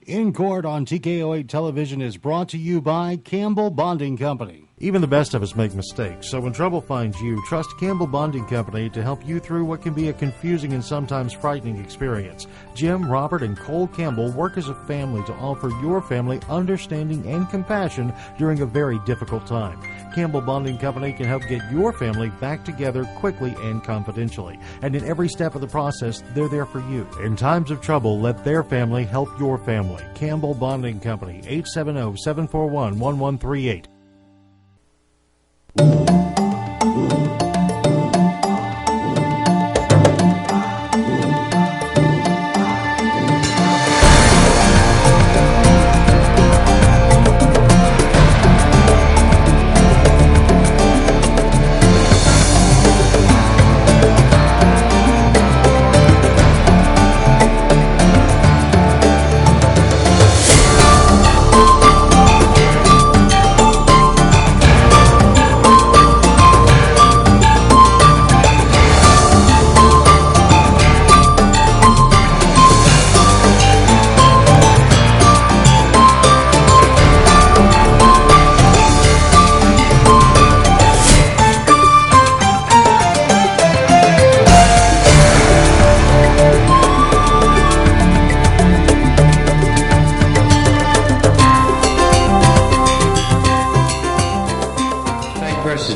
In Court on TKO8 Television is brought to you by Campbell Bonding Company. Even the best of us make mistakes, so when trouble finds you, trust Campbell Bonding Company to help you through what can be a confusing and sometimes frightening experience. Jim, Robert, and Cole Campbell work as a family to offer your family understanding and compassion during a very difficult time. Campbell Bonding Company can help get your family back together quickly and confidentially. And in every step of the process, they're there for you. In times of trouble, let their family help your family. Campbell Bonding Company, 870-741-1138.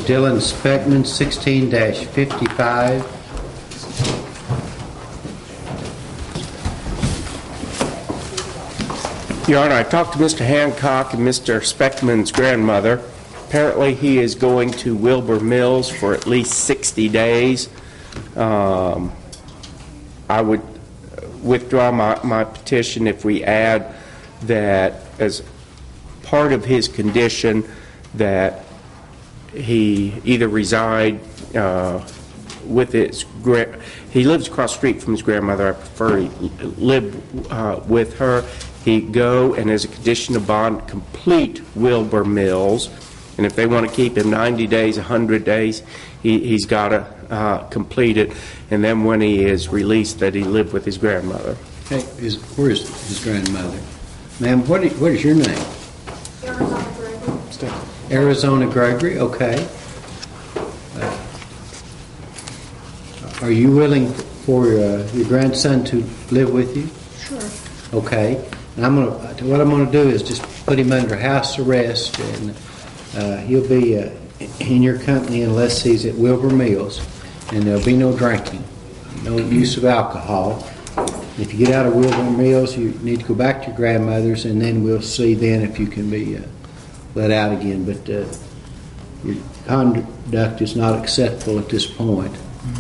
Dylan Speckman, 16-55. Your Honor, I talked to Mr. Hancock and Mr. Speckman's grandmother. Apparently he is going to Wilbur Mills for at least 60 days. I would withdraw my petition if we add that as part of his condition that he either reside with his he lives across the street from his grandmother. I prefer he live with her. He go and as a condition of bond complete Wilbur Mills, and if they want to keep him 90 days, 100 days, he's got to complete it, and then when he is released, that he live with his grandmother. Hey, where is his grandmother? Ma'am, what is your name? Arizona Gregory, okay. Are you willing for your grandson to live with you? Sure. Okay. And what I'm going to do is just put him under house arrest, and he'll be in your company unless he's at Wilbur Mills, and there'll be no drinking, no use of alcohol. If you get out of Wilbur Mills, you need to go back to your grandmother's, and then we'll see then if you can be let out again, but your conduct is not acceptable at this point,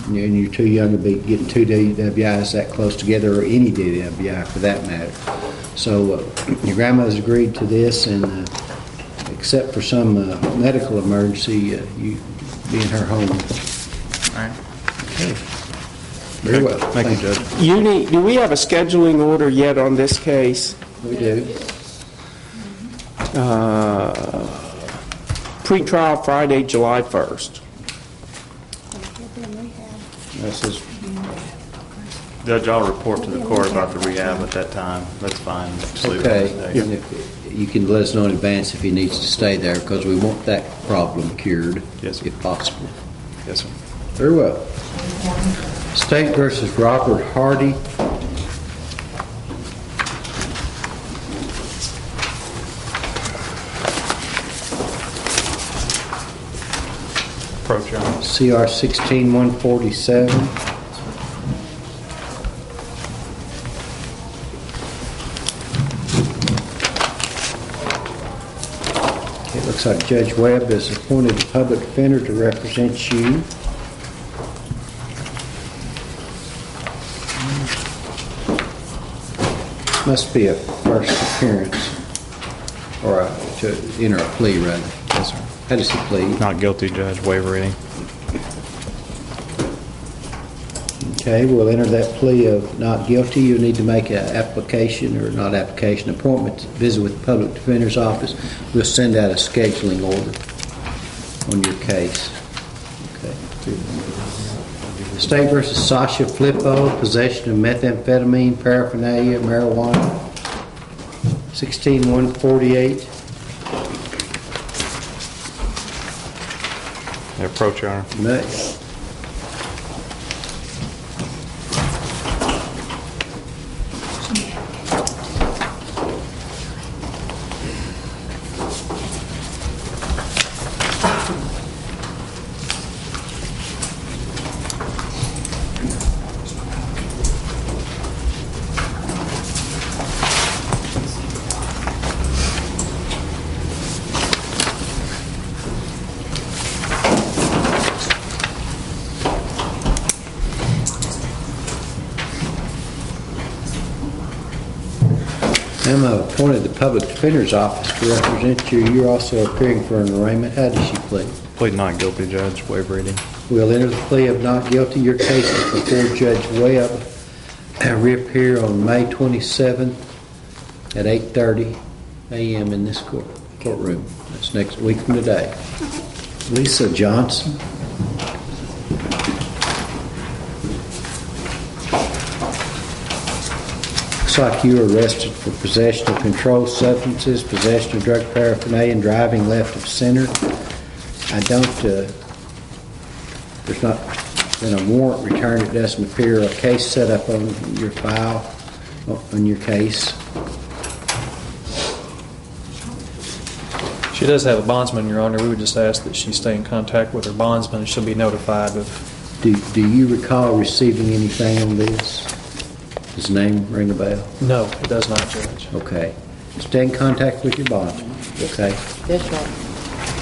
and you're too young to be getting two DWIs that close together, or any DWI for that matter. So your grandmother's agreed to this, and except for some medical emergency, you be in her home. All right. Okay. Very well. Thank you, Judge. Do we have a scheduling order yet on this case? We do. Pre-trial Friday, July 1st. This is Judge, I'll report to the court about the rehab at that time. That's fine. Just leave it okay. that day. And if you can let us know in advance if he needs to stay there, because we want that problem cured, Yes, sir. if possible. Yes, sir. Very well. State versus Robert Hardy. Approach, Your Honor. CR 16-147. It looks like Judge Webb has appointed a public defender to represent you. Must be a first appearance, or to enter a plea, rather. Yes, sir. How does he plead? Not guilty, Judge. Waiver reading. Okay, we'll enter that plea of not guilty. You need to make an application, or not application, appointment to visit with the public defender's office. We'll send out a scheduling order on your case. Okay. State versus Sasha Flippo, possession of methamphetamine, paraphernalia, marijuana. 16148. May I approach, Your Honor? May. I'm appointed the Public Defender's Office to represent you. You're also appearing for an arraignment. How does she plead? Plead not guilty, Judge. Waive reading. We'll enter the plea of not guilty. Your case is before Judge Webb. Reappear on May 27th at 8:30 a.m. in this courtroom. That's next week from today. Lisa Johnson. Looks like you were arrested for possession of controlled substances, possession of drug paraphernalia, and driving left of center. There's not been a warrant returned. It doesn't appear a case set up on your file, on your case. She does have a bondsman, Your Honor. We would just ask that she stay in contact with her bondsman and she'll be notified of. Do you recall receiving anything on this? Does the name ring a bell? No, it does not, Judge. Okay. Stay in contact with your bondsman. Okay. That's right.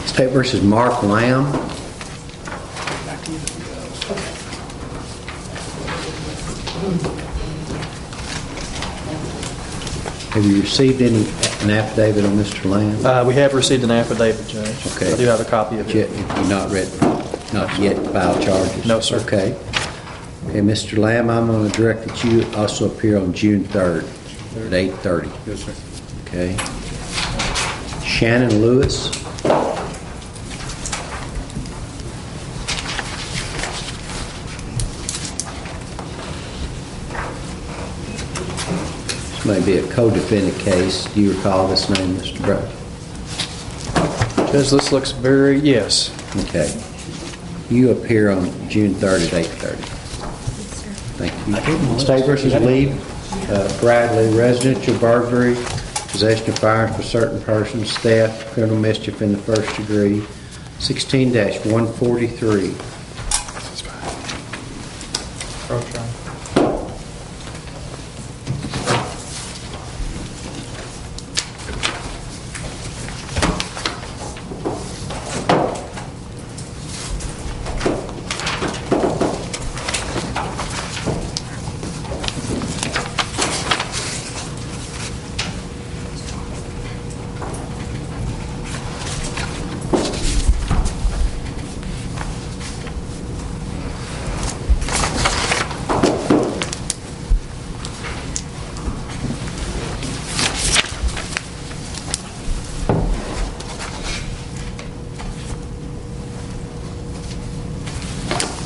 State versus Mark Lamb. Have you received an affidavit on Mr. Lamb? We have received an affidavit, Judge. Okay. I do have a copy of it. You've not yet filed charges? No, sir. Okay. Okay, Mr. Lamb, I'm going to direct that you also appear on June 3rd at 8:30. Yes, sir. Okay. Shannon Lewis. This may be a co-defendant case. Do you recall this name, Mr. Brooks? Judge, this looks yes. Okay. You appear on June 3rd at 8:30. Thank you. State versus Lee, Bradley, residential burglary, possession of firearms for certain persons, theft, criminal mischief in the first degree, 16-143. Approach, Your Honor.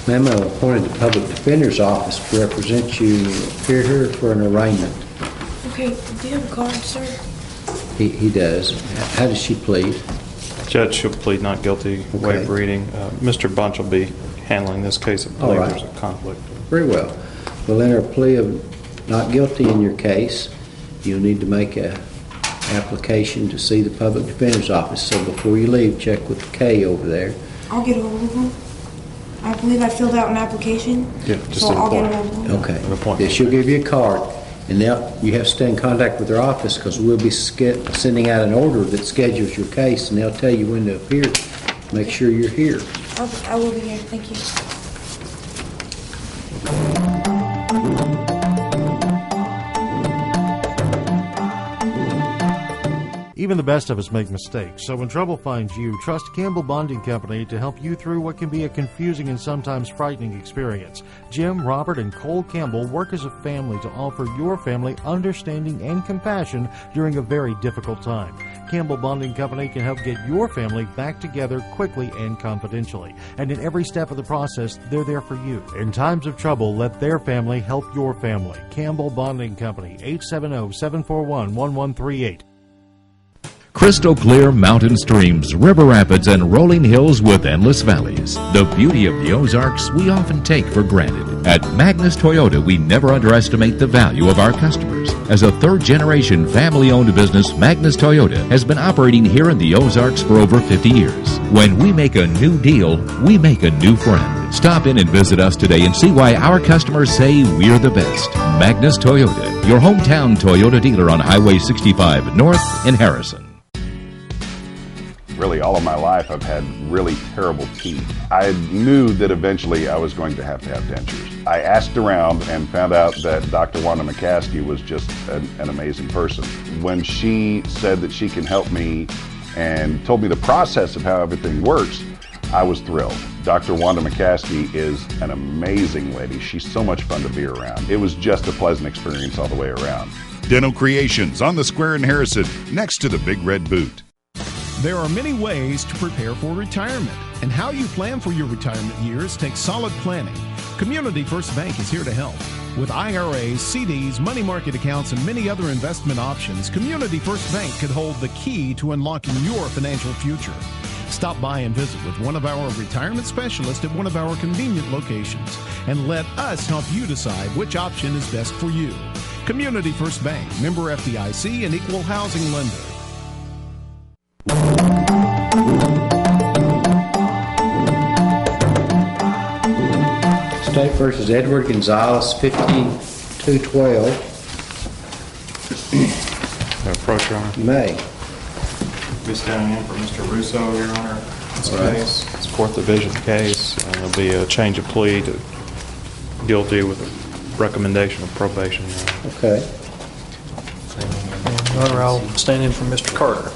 Ma'am, I'm appointed the Public Defender's Office to represent you. Appear here for an arraignment. Okay, do you have a card, sir? He does. How does she plead? Judge, she'll plead not guilty. Okay. Waive reading. Mr. Bunch will be handling this case. I believe All right. there's a conflict. Very well. We'll enter a plea of not guilty in your case. You'll need to make an application to see the Public Defender's Office. So before you leave, check with Kay over there. I'll get a hold of them. I believe I filled out an application. Yeah, just so an I'll get a appointment. hold of them. Okay. An appointment. Yeah, she'll give you a card, and you have to stay in contact with their office because we'll be sending out an order that schedules your case, and they'll tell you when to appear. Make sure you're here. I will be here. Thank you. Even the best of us make mistakes, so when trouble finds you, trust Campbell Bonding Company to help you through what can be a confusing and sometimes frightening experience. Jim, Robert, and Cole Campbell work as a family to offer your family understanding and compassion during a very difficult time. Campbell Bonding Company can help get your family back together quickly and confidentially. And in every step of the process, they're there for you. In times of trouble, let their family help your family. Campbell Bonding Company, 870-741-1138. Crystal clear mountain streams, river rapids, and rolling hills with endless valleys. The beauty of the Ozarks we often take for granted. At Magnus Toyota, we never underestimate the value of our customers. As a third-generation family-owned business, Magnus Toyota has been operating here in the Ozarks for over 50 years. When we make a new deal, we make a new friend. Stop in and visit us today and see why our customers say we're the best. Magnus Toyota, your hometown Toyota dealer on Highway 65 North in Harrison. Really, all of my life, I've had really terrible teeth. I knew that eventually I was going to have dentures. I asked around and found out that Dr. Wanda McCaskey was just an amazing person. When she said that she can help me and told me the process of how everything works, I was thrilled. Dr. Wanda McCaskey is an amazing lady. She's so much fun to be around. It was just a pleasant experience all the way around. Dental Creations on the Square in Harrison, next to the Big Red Boot. There are many ways to prepare for retirement, and how you plan for your retirement years takes solid planning. Community First Bank is here to help. With IRAs, CDs, money market accounts, and many other investment options, Community First Bank could hold the key to unlocking your financial future. Stop by and visit with one of our retirement specialists at one of our convenient locations, and let us help you decide which option is best for you. Community First Bank, member FDIC, and equal housing lender. State versus Edward Gonzalez, 5212. Approach, Your Honor. You may. Be standing in for Mr. Russo, Your Honor. This All case, it's Fourth Division case. There'll be a change of plea to guilty with a recommendation of probation, Your Honor. Okay. Your Honor, I'll stand in for Mr. Carter.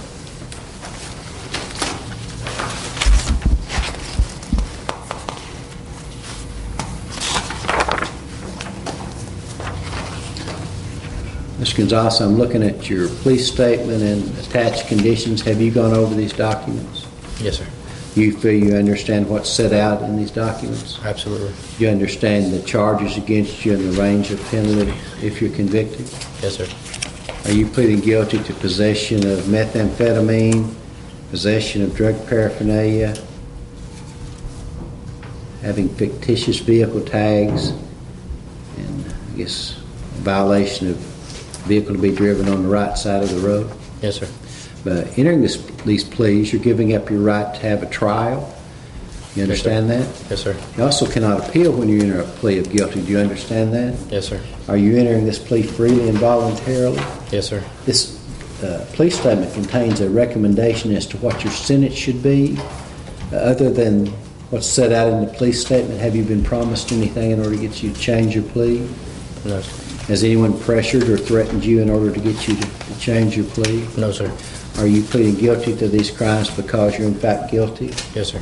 Mr. Gonzalez, I'm looking at your police statement and attached conditions. Have you gone over these documents? Yes, sir. You feel you understand what's set out in these documents? Absolutely. You understand the charges against you and the range of penalty if you're convicted? Yes, sir. Are you pleading guilty to possession of methamphetamine, possession of drug paraphernalia, having fictitious vehicle tags, and I guess violation of vehicle to be driven on the right side of the road? Yes, sir. But entering these pleas, you're giving up your right to have a trial. You understand that? Yes, sir. You also cannot appeal when you enter a plea of guilty. Do you understand that? Yes, sir. Are you entering this plea freely and voluntarily? Yes, sir. This plea statement contains a recommendation as to what your sentence should be. Other than what's set out in the plea statement, have you been promised anything in order to get you to change your plea? No, sir. Has anyone pressured or threatened you in order to get you to change your plea? No, sir. Are you pleading guilty to these crimes because you're in fact guilty? Yes, sir.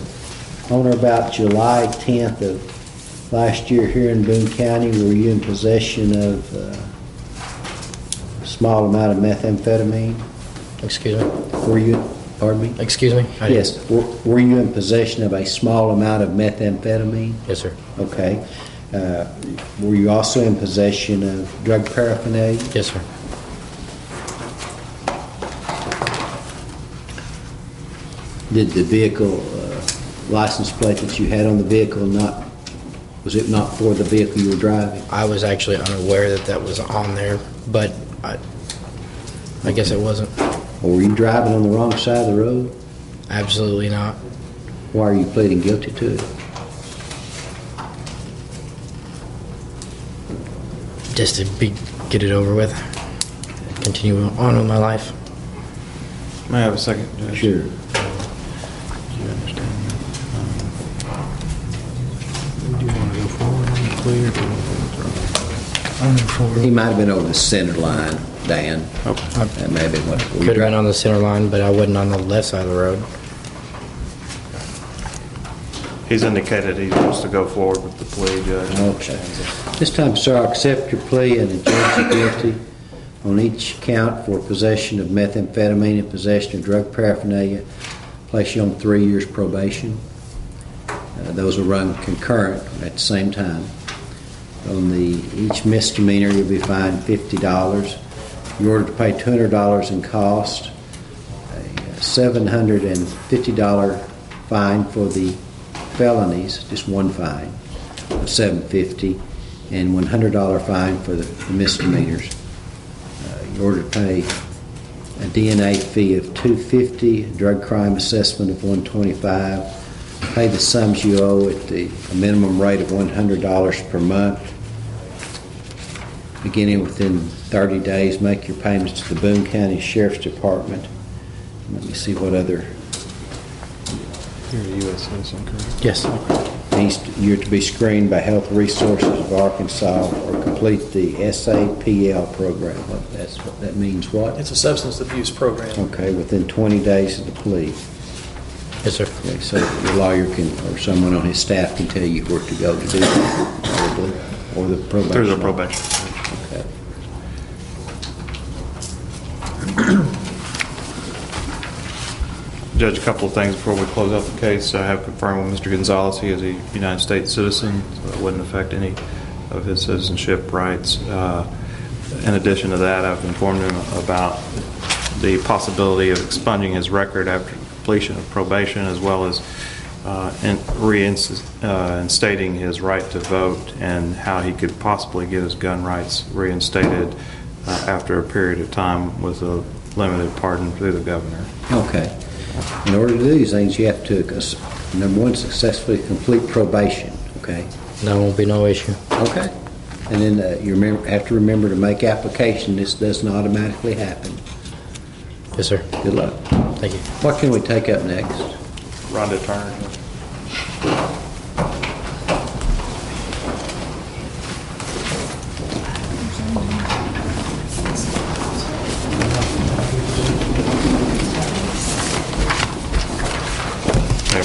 On or about July 10th of last year here in Boone County, were you in possession of a small amount of methamphetamine? Excuse me? Were you, pardon me? Excuse me? Yes. Were you in possession of a small amount of methamphetamine? Yes, sir. Okay. Were you also in possession of drug paraphernalia? Yes, sir. Did the vehicle license plate that you had on the vehicle was it not for the vehicle you were driving? I was actually unaware that that was on there, but I guess it wasn't. Or were you driving on the wrong side of the road? Absolutely not. Why are you pleading guilty to it? Just to get it over with. Continue on with my life. May I have a second, Judge? Sure. Do you understand that? Do you want to go forward on the plea or do you want to withdraw? He might have been over the center line, Dan. Okay. That may have been what. Could have been on the center line, but I wasn't on the left side of the road. He's indicated he wants to go forward with the plea, Judge. Okay. This time, sir, I accept your plea and adjudge you guilty on each count for possession of methamphetamine and possession of drug paraphernalia. Place you on 3 years probation. Those will run concurrent at the same time. On each misdemeanor, you'll be fined $50. You're ordered to pay $200 in cost. $750 fine for the felonies, just one fine of $750, and $100 fine for the misdemeanors. You order to pay a DNA fee of $250, a drug crime assessment of $125. Pay the sums you owe at a minimum rate of $100 per month. Beginning within 30 days, make your payments to the Boone County Sheriff's Department. Let me see what other. You're a U.S. citizen, correct? Yes. You're to be screened by Health Resources of Arkansas or complete the SAPL program. What that means what? It's a substance abuse program. Okay, within 20 days of the plea. Yes, sir. Okay, so your lawyer can, or someone on his staff can tell you where to go to do that, probably, or the probation. Through the probation. Okay. Judge, a couple of things before we close out the case. I have confirmed with Mr. Gonzalez he is a United States citizen, so it wouldn't affect any of his citizenship rights. In addition to that, I've informed him about the possibility of expunging his record after completion of probation, as well as reinstating his right to vote, and how he could possibly get his gun rights reinstated after a period of time with a limited pardon through the governor. Okay. In order to do these things, you have to, number one, successfully complete probation, okay? That won't be no issue. Okay. And then you have to remember to make application. This doesn't automatically happen. Yes, sir. Good luck. Thank you. What can we take up next? Rhonda Turner.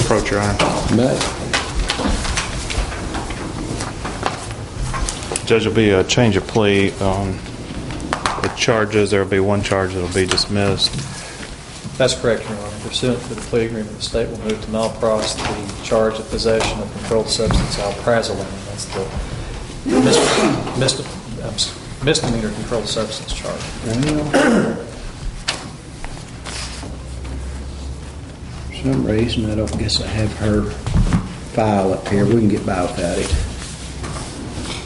Approach, Your Honor. Right. Judge, will be a change of plea on the charges. There will be one charge that will be dismissed. That's correct, Your Honor. Pursuant to the plea agreement, the state will move to malpros the charge of possession of controlled substance alprazolam. That's the misdemeanor controlled substance charge. For some reason, I don't guess I have her file up here. We can get by without it.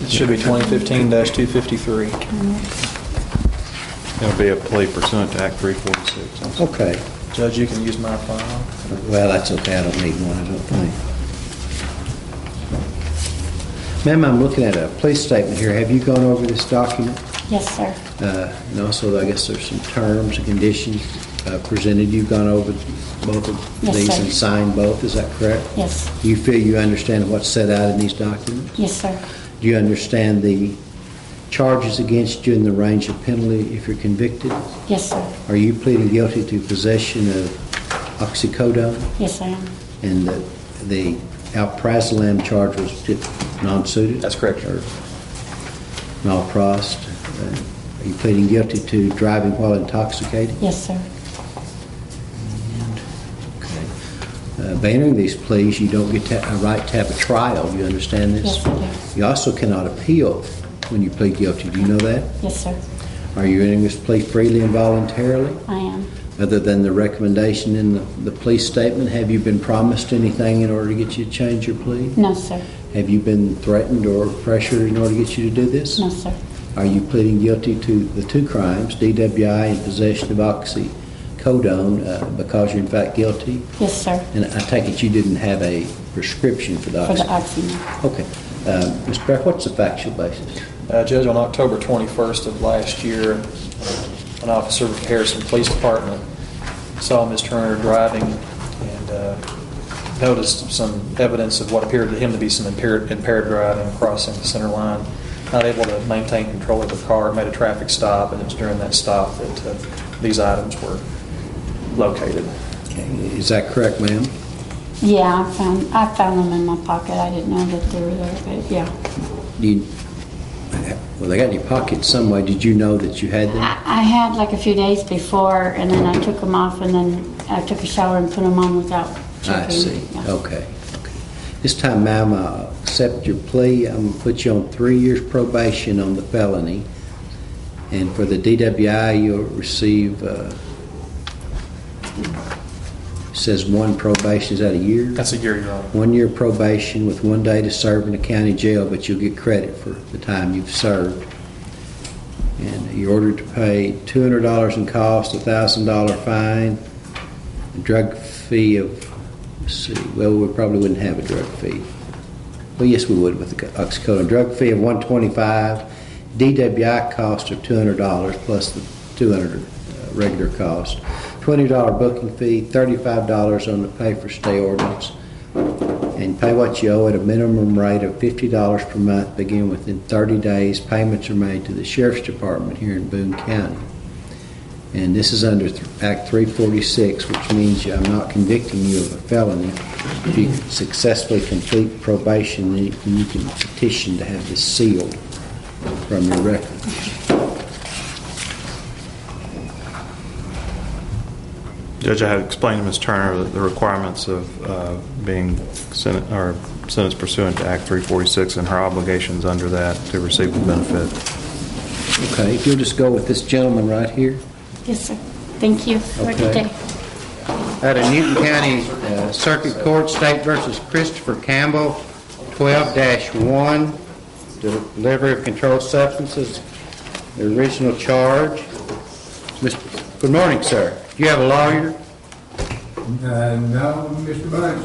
It should be 2015-253. It'll be a plea pursuant to Act 346. Okay. Judge, you can use my file. Well, that's okay. I don't need one, I don't think. Ma'am, I'm looking at a police statement here. Have you gone over this document? Yes, sir. And also, I guess there's some terms and conditions presented. You've gone over both of Yes, these sir. and signed both. Is that correct? Yes. Do you feel you understand what's set out in these documents? Yes, sir. Do you understand the charges against you and the range of penalty if you're convicted? Yes, sir. Are you pleading guilty to possession of oxycodone? Yes, I am. And the alprazolam charge was non-suited? That's correct. Or malprost? Are you pleading guilty to driving while intoxicated? Yes, sir. By entering these pleas, you don't get a right to have a trial. You understand this? Yes, I do. You also cannot appeal when you plead guilty. Do you know that? Yes, sir. Are you entering this plea freely and voluntarily? I am. Other than the recommendation in the plea statement, have you been promised anything in order to get you to change your plea? No, sir. Have you been threatened or pressured in order to get you to do this? No, sir. Are you pleading guilty to the two crimes, DWI and possession of oxycodone, because you're in fact guilty? Yes, sir. And I take it you didn't have a prescription for the For the oxycodone? oxygen. Okay. Mr. Beck, what's the factual basis? Judge, on October 21st of last year, an officer with the Harrison Police Department saw Ms. Turner driving and noticed some evidence of what appeared to him to be some impaired driving, crossing the center line, not able to maintain control of the car, made a traffic stop, and it was during that stop that these items were located. Okay. Is that correct, ma'am? Yeah, I found them in my pocket. I didn't know that they were there, but yeah. Well, they got in your pocket some way. Did you know that you had them? I had like a few days before, and then I took them off, and then I took a shower and put them on without checking. I see. Yeah. Okay. This time, ma'am, I'll accept your plea. I'm going to put you on 3 years probation on the felony. And for the DWI, you'll receive It says 1 probation. Is that a year? That's a year, Your Honor. 1 year probation with 1 day to serve in a county jail, but you'll get credit for the time you've served. And you're ordered to pay $200 in cost, $1,000 fine, a drug fee of, let's see, well, we probably wouldn't have a drug fee. Well, yes, we would with the oxycodone. Drug fee of $125, DWI cost of $200 plus the $200 regular cost, $20 booking fee, $35 on the pay for stay ordinance, and pay what you owe at a minimum rate of $50 per month. Begin within 30 days. Payments are made to the Sheriff's Department here in Boone County. And this is under Act 346, which means I'm not convicting you of a felony. If you successfully complete probation, then you can petition to have this sealed from your record. Judge, I had explained to Ms. Turner the requirements of being sentenced pursuant to Act 346 and her obligations under that to receive the benefit. Okay, if you'll just go with this gentleman right here. Yes, sir. Thank you. Have a good day. Out of Newton County Circuit Court, State versus Christopher Campbell, 12-1, delivery of controlled substances, the original charge. Good morning, sir. Do you have a lawyer? No, Mr. Bunch.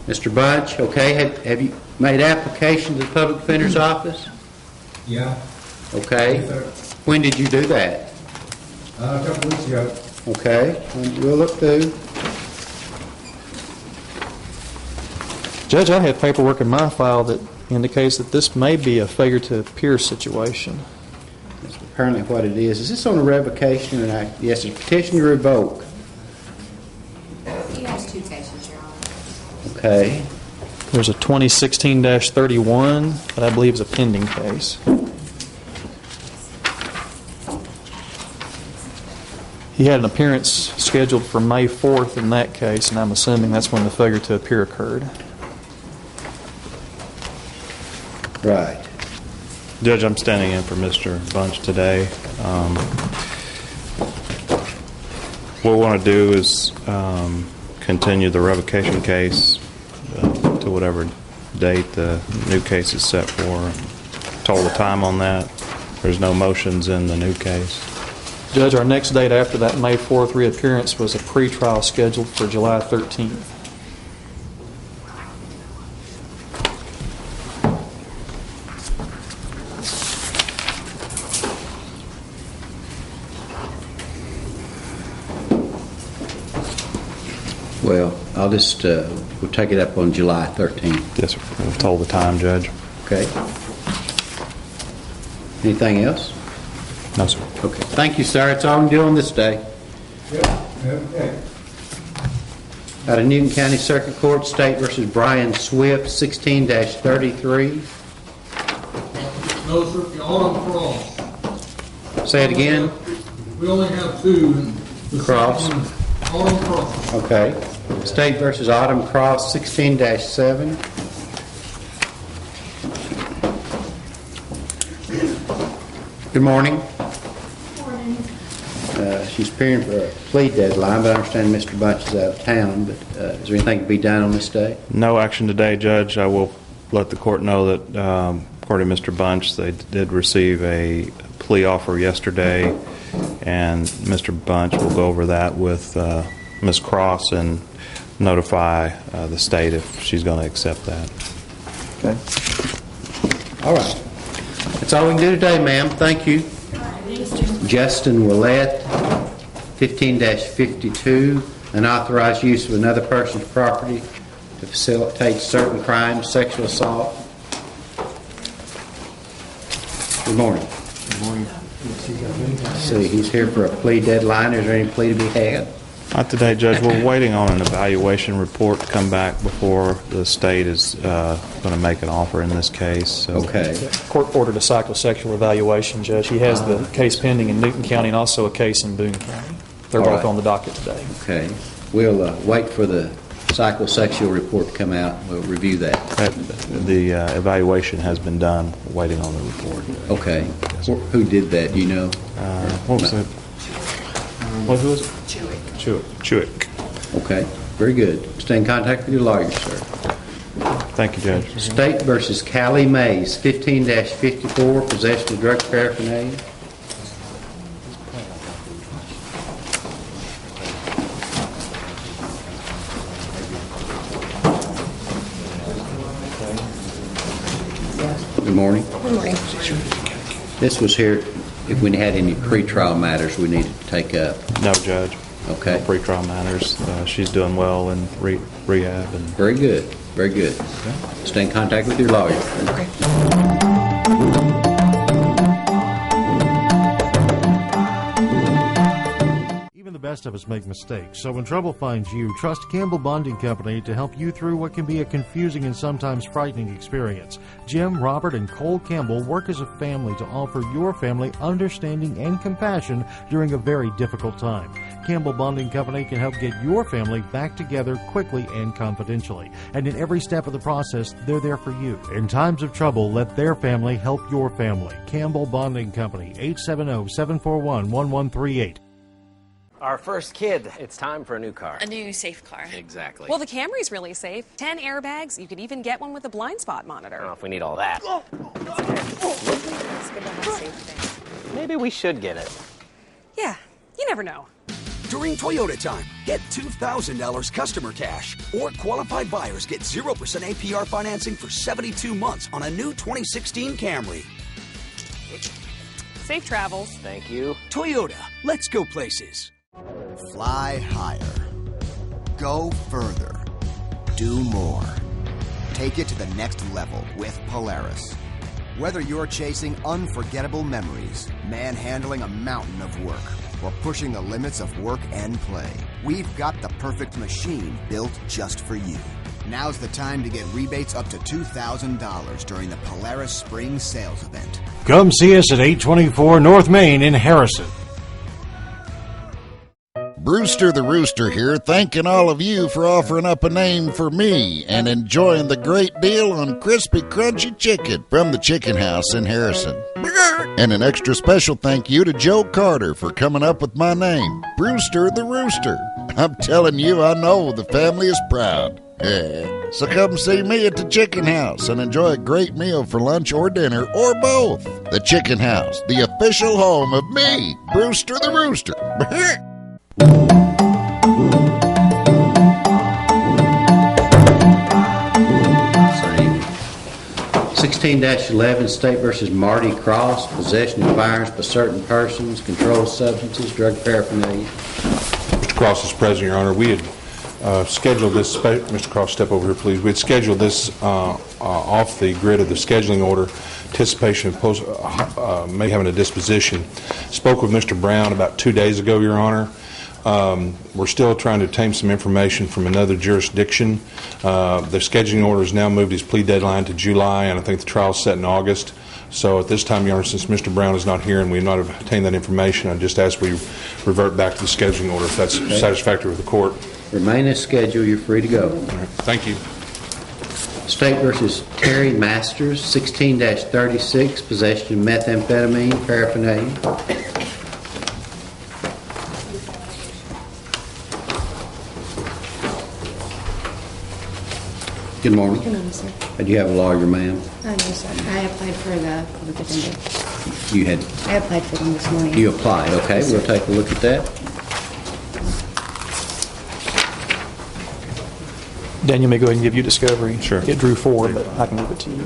Mr. Bunch, okay. Have you made application to the Public Defender's Office? Yeah. Okay. Yes, sir. When did you do that? A couple weeks ago. Okay. We'll look through. Judge, I have paperwork in my file that indicates that this may be a failure to appear situation. That's apparently what it is. Is this on a revocation? Yes, it's a petition to revoke. He has 2 cases, Your Honor. Okay. There's a 2016-31 that I believe is a pending case. He had an appearance scheduled for May 4th in that case, and I'm assuming that's when the failure to appear occurred. Right. Judge, I'm standing in for Mr. Bunch today. What we want to do is continue the revocation case to whatever date the new case is set for. Told the time on that. There's no motions in the new case. Judge, our next date after that May 4th reappearance was a pretrial scheduled for July 13th. Well, I'll just, we'll take it up on July 13th. Yes, sir. We've told the time, Judge. Okay. Anything else? No, sir. Okay. Thank you, sir. That's all I'm doing this day. Okay. Out of Newton County Circuit Court, State versus Brian Swift, 16-33. No, sir. Autumn Cross. Say it again. We only have 2. The Cross. Autumn Cross. Okay. State versus Autumn Cross, 16-7. Good morning. She's appearing for a plea deadline, but I understand Mr. Bunch is out of town. But is there anything to be done on this day? No action today, Judge. I will let the court know that, according to Mr. Bunch, they did receive a plea offer yesterday, and Mr. Bunch will go over that with Ms. Cross and notify the state if she's going to accept that. Okay. All right. That's all we can do today, ma'am. Thank you. Justin Willett, 15-52, unauthorized use of another person's property to facilitate certain crimes, sexual assault. Good morning. Good morning. Let's see, he's here for a plea deadline. Is there any plea to be had? Not today, Judge. We're waiting on an evaluation report to come back before the state is going to make an offer in this case. So. Okay. Court ordered a psychosexual evaluation, Judge. He has the case pending in Newton County and also a case in Boone County. They're All both right. on the docket today. Okay. We'll wait for the psychosexual report to come out. We'll review that. The evaluation has been done. Waiting on the report. Okay. Who did that? Do you know? What was it? Who was it? Chewick. Okay. Very good. Stay in contact with your lawyer, sir. Thank you, Judge. State versus Callie Mays, 15-54, possession of drug paraphernalia. Good morning. Good morning. This was here, if we had any pretrial matters we needed to take up. No, Judge. Okay. No pretrial matters. She's doing well in rehab. And Very good. Very good. Stay in contact with your lawyer. Okay. Even the best of us make mistakes, so when trouble finds you, trust Campbell Bonding Company to help you through what can be a confusing and sometimes frightening experience. Jim, Robert, and Cole Campbell work as a family to offer your family understanding and compassion during a very difficult time. Campbell Bonding Company can help get your family back together quickly and confidentially. And in every step of the process, they're there for you. In times of trouble, let their family help your family. Campbell Bonding Company, 870-741-1138. Our first kid, it's time for a new car. A new safe car. Exactly. Well, the Camry's really safe. 10 airbags. You could even get one with a blind spot monitor. I don't know if we need all that. It's good to have safe things. Maybe we should get it. Yeah, you never know. During Toyota time, get $2,000 customer cash, or qualified buyers get 0% APR financing for 72 months on a new 2016 Camry. Safe travels. Thank you. Toyota, let's go places. Fly higher. Go further. Do more. Take it to the next level with Polaris. Whether you're chasing unforgettable memories, manhandling a mountain of work, or pushing the limits of work and play, we've got the perfect machine built just for you. Now's the time to get rebates up to $2,000 during the Polaris Spring Sales Event. Come see us at 824 North Main in Harrison. Brewster the Rooster here, thanking all of you for offering up a name for me and enjoying the great deal on crispy, crunchy chicken from the Chicken House in Harrison. And an extra special thank you to Joe Carter for coming up with my name, Brewster the Rooster. I'm telling you, I know the family is proud. So come see me at the Chicken House and enjoy a great meal for lunch or dinner or both. The Chicken House, the official home of me, Brewster the Rooster. 16-11, State versus Marty Cross, possession of firearms by certain persons, controlled substances, drug paraphernalia. Mr. Cross is present, Your Honor. We had scheduled this, Mr. Cross, step over here, please. We had scheduled this off the grid of the scheduling order, anticipation of may having a disposition. Spoke with Mr. Brown about 2 days ago, Your Honor. We're still trying to obtain some information from another jurisdiction. The scheduling order has now moved his plea deadline to July, and I think the trial is set in August. So at this time, Your Honor, since Mr. Brown is not here and we have not obtained that information, I just ask we revert back to the scheduling order if that's satisfactory with the court. Remain as scheduled. You're free to go. All right. Thank you. State versus Terry Masters, 16-36, possession of methamphetamine, paraphernalia. Good morning. Good morning, sir. Do you have a lawyer, ma'am? No, sir. I applied for the public defender. You had. I applied for them this morning. You applied. Okay, Yes, we'll sir. take a look at that. Daniel may go ahead and give you discovery. Sure. It drew 4, but I can give it to you.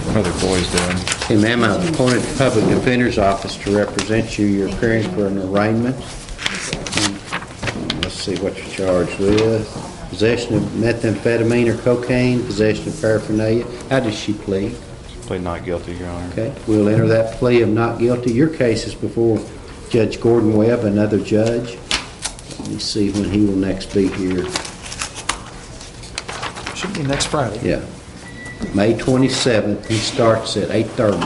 What are the boys doing? Hey, ma'am, I was appointed to the Public Defender's Office to represent you. You're appearing for an arraignment. Let's see what you're charged with. Possession of methamphetamine or cocaine, possession of paraphernalia. How did she plead? She plead not guilty, Your Honor. Okay, we'll enter that plea of not guilty. Your case is before Judge Gordon Webb, another judge. Let me see when he will next be here. Should be next Friday. Yeah. May 27th, he starts at 8:30.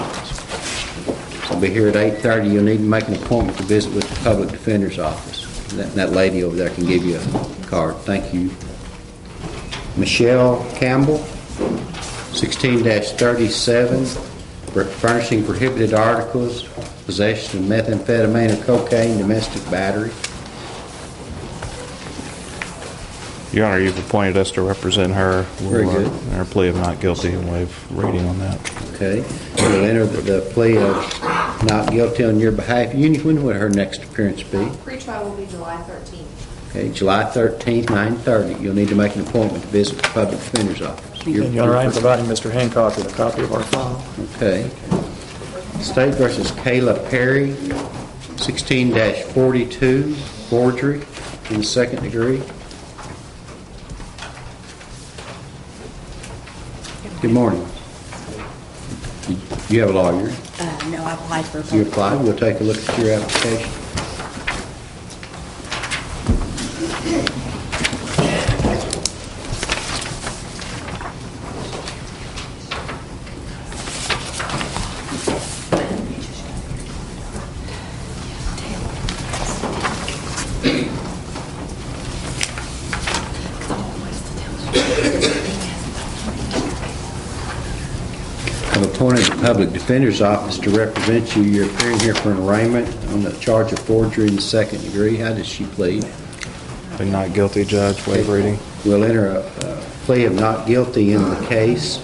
So I'll be here at 8:30. You'll need to make an appointment to visit with the Public Defender's Office. That lady over there can give you a card. Thank you. Michelle Campbell. 16-37, furnishing prohibited articles, possession of methamphetamine or cocaine, domestic battery. Your Honor, you've appointed us to represent her. Very good. In our plea of not guilty, and waive reading on that. Okay. We'll enter the plea of not guilty on your behalf. When would her next appearance be? Pre-trial will be July 13th. Okay, July 13th, 9:30. You'll need to make an appointment to visit the public defender's office. Your Honor, I am providing Mr. Hancock with a copy of our file. Okay. State versus Kayla Perry, 16-42, forgery in the second degree. Good morning. You have a lawyer? No, I applied for a You applied? We'll take a look at your application. I've appointed the public defender's office to represent you. You're appearing here for an arraignment on the charge of forgery in the second degree. How does she plead? Not guilty, Judge. Waive reading. We'll enter a plea of not guilty in the case.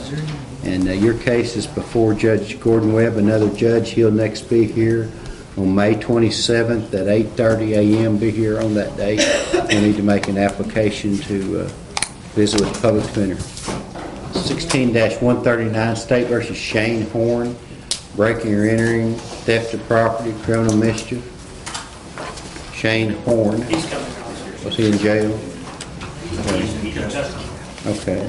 And your case is before Judge Gordon Webb, another judge. He'll next be here on May 27th at 8:30 a.m. Be here on that date. You'll need to make an application to visit with the public defender. 16-139, State versus Shane Horn, breaking or entering, theft of property, criminal mischief. Shane Horn. He's coming. Was he in jail? Okay.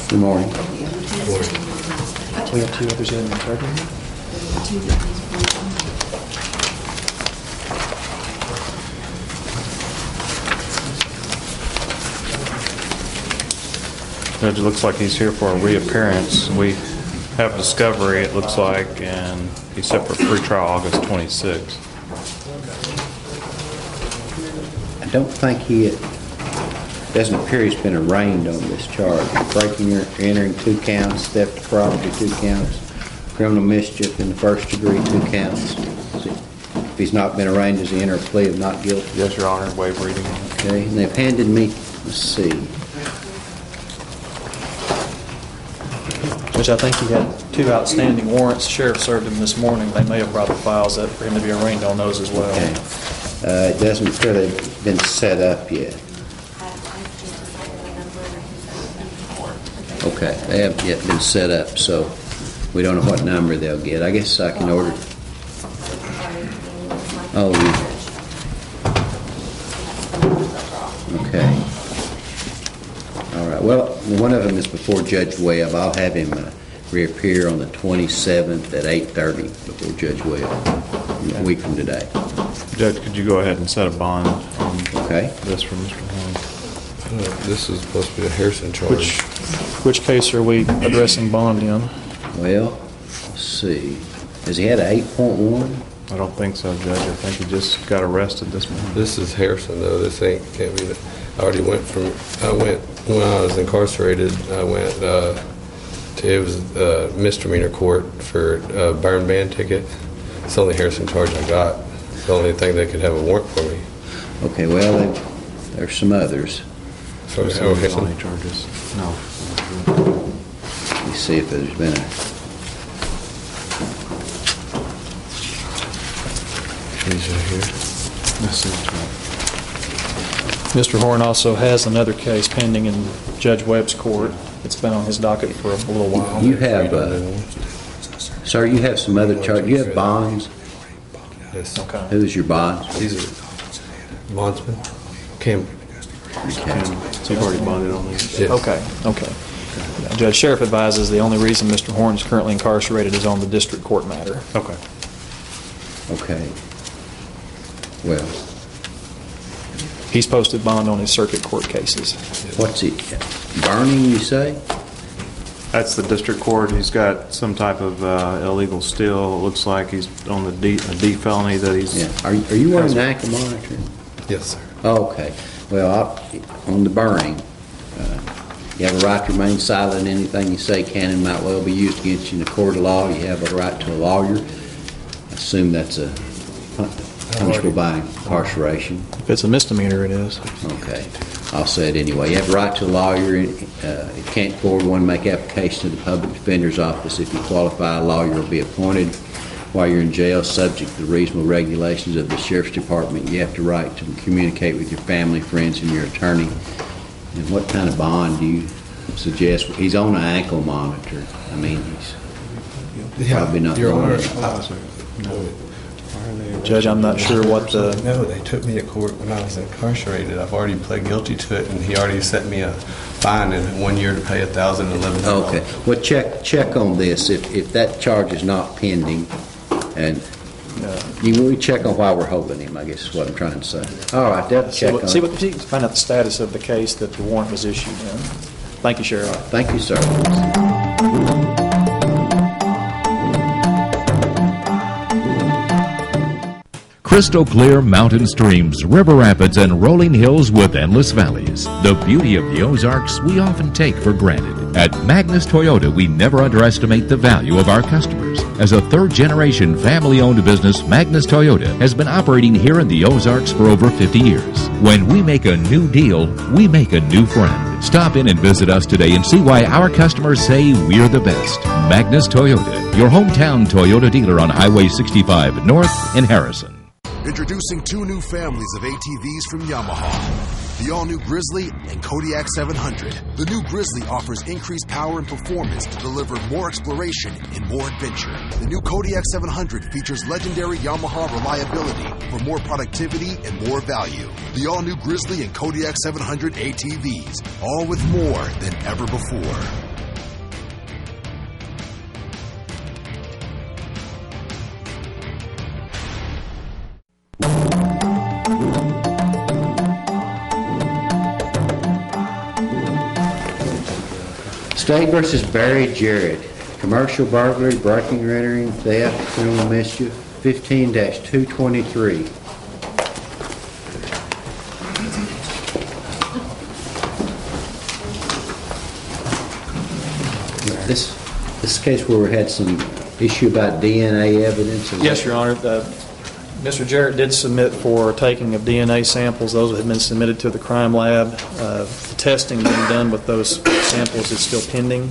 Good morning. We have two others in the third one. Judge, it looks like he's here for a reappearance. We have discovery, it looks like, and he's set for pretrial August 26th. I don't think doesn't appear he's been arraigned on this charge. Breaking or entering 2 counts, theft of property 2 counts, criminal mischief in the first degree 2 counts. If he's not been arraigned, does he enter a plea of not guilty? Yes, Your Honor, waive reading. Okay, and they've handed me, let's see. Which I think he had 2 outstanding warrants. The sheriff served him this morning. They may have brought the files up for him to be arraigned on those as well. Okay. It doesn't appear they've been set up yet. Okay, they haven't yet been set up, so we don't know what number they'll get. I guess I can order. Oh, okay. All right. Well, one of them is before Judge Webb. I'll have him reappear on the 27th at 8:30 before Judge Webb, a week from today. Judge, could you go ahead and set a bond on this for Mr. Horn? This is supposed to be a Harrison charge. Which case are we addressing bond in? Well, let's see. Has he had an 8.1? I don't think so, Judge. I think he just got arrested this morning. This is Harrison, though. This can't be. I already went when I was incarcerated. I went to it was misdemeanor court for a burn ban ticket. It's the only Harrison charge I got. It's the only thing that could have a warrant for me. Okay, well, there's some others. So Harrison charges? No. Let me see if there's been a. These are here. Mr. Horn also has another case pending in Judge Webb's court. It's been on his docket for a little while. You have, sir, you have some other charges. You have bonds? Yes. Okay. Who's your bonds? These are bondsmen. Cam. So you've already bonded on these? Yes. Okay. Judge Sheriff advises the only reason Mr. Horn is currently incarcerated is on the district court matter. Okay. Okay. Well. He's posted bond on his circuit court cases. What's it? Burning, you say? That's the district court. He's got some type of illegal still. It looks like he's on the D felony that he's... Yeah. Are you wearing an ankle monitor? Yes, sir. Okay. Well, on the burning, you have a right to remain silent. Anything you say can and might well be used against you in a court of law. You have a right to a lawyer. I assume that's a punishable by incarceration. If it's a misdemeanor, it is. Okay. I'll say it anyway. You have a right to a lawyer. If you can't afford one, make application to the public defender's office. If you qualify, a lawyer will be appointed. While you're in jail, subject to the reasonable regulations of the Sheriff's Department, you have the right to communicate with your family, friends, and your attorney. And what kind of bond do you suggest? He's on an ankle monitor. I mean, he's probably not going to... Judge, I'm not sure what the... No, they took me to court when I was incarcerated. I've already pled guilty to it, and he already set me a fine in 1 year to pay $1,011. Okay. Well, check on this. If that charge is not pending, and we check on why we're holding him, I guess is what I'm trying to say. All right, that's check on. See what find out the status of the case that the warrant was issued in. Thank you, Sheriff. Thank you, sir. Crystal clear mountain streams, river rapids, and rolling hills with endless valleys. The beauty of the Ozarks we often take for granted. At Magnus Toyota, we never underestimate the value of our customers. As a third-generation family-owned business, Magnus Toyota has been operating here in the Ozarks for over 50 years. When we make a new deal, we make a new friend. Stop in and visit us today and see why our customers say we're the best. Magnus Toyota, your hometown Toyota dealer on Highway 65 North in Harrison. Introducing 2 new families of ATVs from Yamaha. The all-new Grizzly and Kodiak 700. The new Grizzly offers increased power and performance to deliver more exploration and more adventure. The new Kodiak 700 features legendary Yamaha reliability for more productivity and more value. The all-new Grizzly and Kodiak 700 ATVs, all with more than ever before. State versus Barry Jarrett. Commercial burglary, breaking, entering, theft, criminal mischief, 15-223. This case where we had some issue about DNA evidence. Yes, Your Honor. Mr. Jarrett did submit for taking of DNA samples. Those had been submitted to the crime lab. The testing being done with those samples is still pending.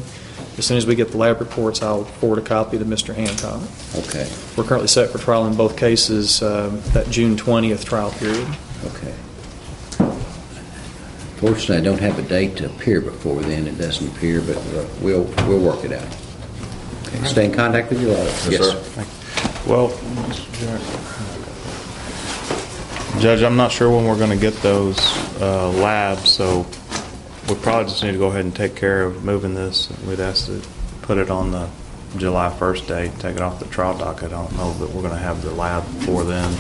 As soon as we get the lab reports, I'll forward a copy to Mr. Hancock. Okay. We're currently set for trial in both cases, that June 20th trial period. Okay. Fortunately, I don't have a date to appear before then. It doesn't appear, but we'll work it out. Okay. Stay in contact with your lawyer. Yes, sir. Well, Judge, I'm not sure when we're going to get those labs, so we probably just need to go ahead and take care of moving this. We'd ask to put it on the July 1st date, take it off the trial docket. I don't know that we're going to have the lab before then.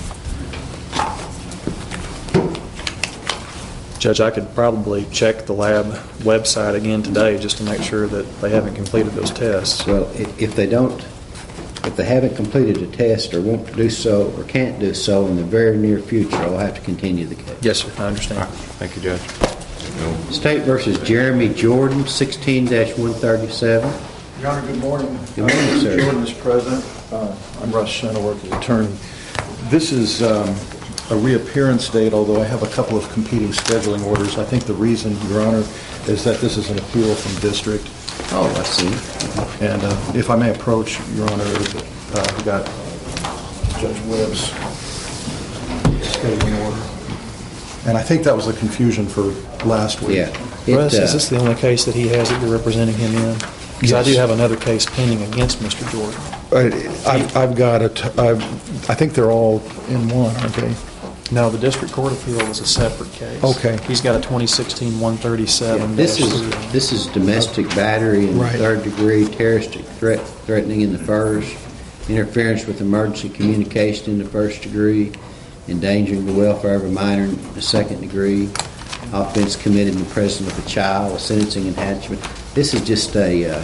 Judge, I could probably check the lab website again today just to make sure that they haven't completed those tests. Well, if they haven't completed a test or won't do so or can't do so in the very near future, I'll have to continue the case. Yes, sir. I understand. Right. Thank you, Judge. State versus Jeremy Jordan, 16-137. Your Honor, good morning. Good morning, sir. Jordan is present. I'm Russ Shuttleworth, the attorney. This is a reappearance date, although I have a couple of competing scheduling orders. I think the reason, Your Honor, is that this is an appeal from district. Oh, I see. And if I may approach, Your Honor, we got Judge Webb's scheduling order. And I think that was the confusion for last week. Yeah. Russ, is this the only case that he has that you're representing him in? Because I do have another case pending against Mr. Jordan. I've got it. I think they're all in one, aren't they? No, the district court appeal was a separate case. Okay. He's got a 2016-137. Yeah, this is domestic battery in the third degree, terroristic threatening in the first, interference with emergency communication in the first degree, endangering the welfare of a minor in the second degree, offense committed in the presence of a child, a sentencing enhancement. This is just a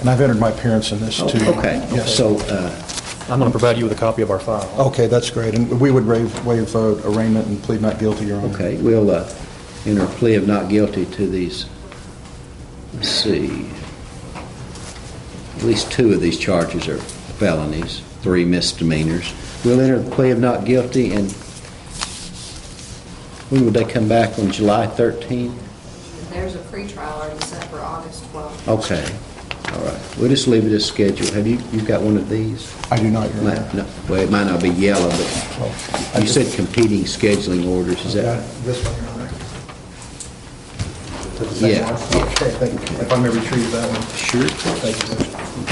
And I've entered my parents in this, too. Okay, Yes. so, I'm going to provide you with a copy of our file. Okay, that's great. And we would waive arraignment and plead not guilty, Your Honor. okay, we'll enter a plea of not guilty to these, let's see, at least 2 of these charges are felonies, 3 misdemeanors. We'll enter the plea of not guilty, and when would they come back, on July 13th? There's a pretrial already set for August 12th. Okay, all right. We'll just leave it as scheduled. Have you got one of these? I do not, Your Honor. No, well, it might not be yellow, but you said competing scheduling orders, is that? This one, Your Honor. Yeah. Okay, thank you. If I may retrieve that one. Sure. Thank you,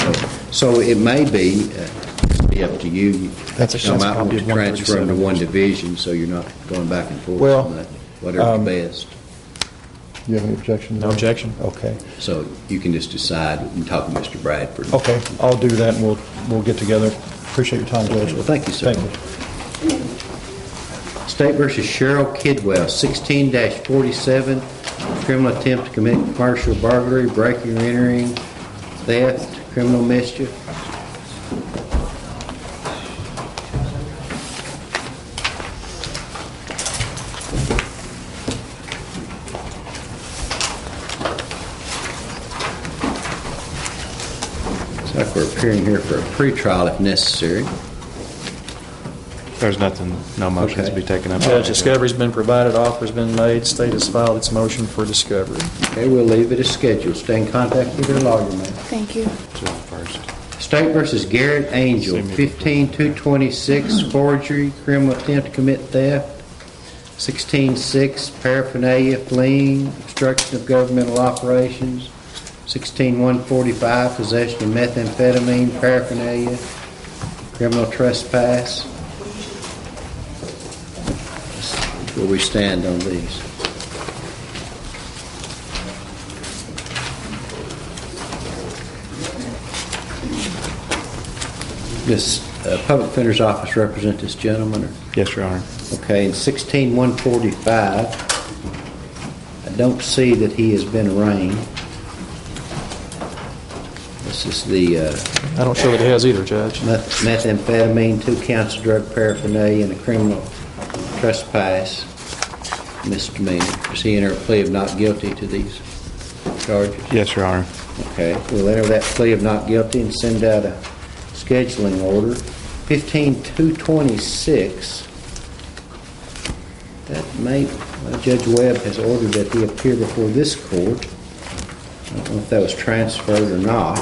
Judge. Okay. So it may be up to you. That's a You might want copy to of transfer them to 137. one division, so you're not going back and forth Well, on that. Whatever's best. Do you have any objection? No objection. Okay. So you can just decide and talk to Mr. Bradford. Okay, I'll do that, and we'll get together. Appreciate your time, Judge. Well, thank you, sir. Thank you. State versus Cheryl Kidwell, 16-47, criminal attempt to commit commercial burglary, breaking or entering, theft, criminal mischief. Looks like we're appearing here for a pretrial if necessary. There's nothing, no motions to Okay. be taken up. Judge, discovery's been provided, offer's been made, state has filed its motion for discovery. Okay, we'll leave it as scheduled. Stay in contact with your lawyer, ma'am. Thank you. First. State versus Garrett Angel, 15-226, forgery, criminal attempt to commit theft. 16-6, paraphernalia, fleeing, obstruction of governmental operations. 16-145, possession of methamphetamine, paraphernalia, criminal trespass. Where we stand on these. Does Public Defender's Office represent this gentleman? Or? Yes, Your Honor. Okay, in 16-145, I don't see that he has been arraigned. This is the I don't show that it has either, Judge. methamphetamine, 2 counts of drug paraphernalia, and a criminal trespass misdemeanor. Does he enter a plea of not guilty to these charges? Yes, Your Honor. Okay, we'll enter that plea of not guilty and send out a scheduling order. 15-226. That may, Judge Webb has ordered that he appear before this court. I don't know if that was transferred or not.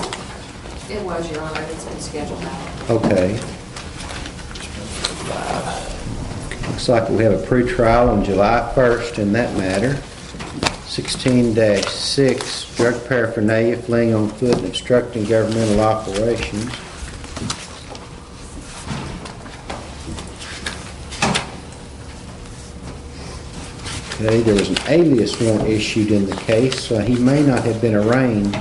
It was, Your Honor. It's been scheduled out. Okay. Looks like we have a pretrial on July 1st in that matter. 16-6, drug paraphernalia, fleeing on foot and obstructing governmental operations. Okay, there was an alias warrant issued in the case, so he may not have been arraigned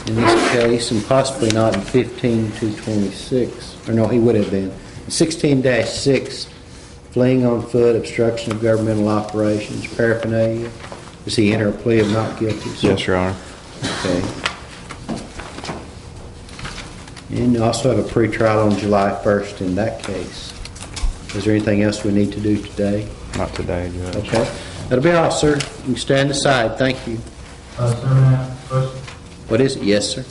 in this case, and possibly not in 15-226. Or no, he would have been. 16-6, fleeing on foot, obstruction of governmental operations, paraphernalia. Does he enter a plea of not guilty? Yes, Your Honor. Okay. And you also have a pretrial on July 1st in that case. Is there anything else we need to do today? Not today, Judge. Okay. That'll be all, sir. You can stand aside. Thank you. Sir, may I ask a question? What is it? Yes, sir.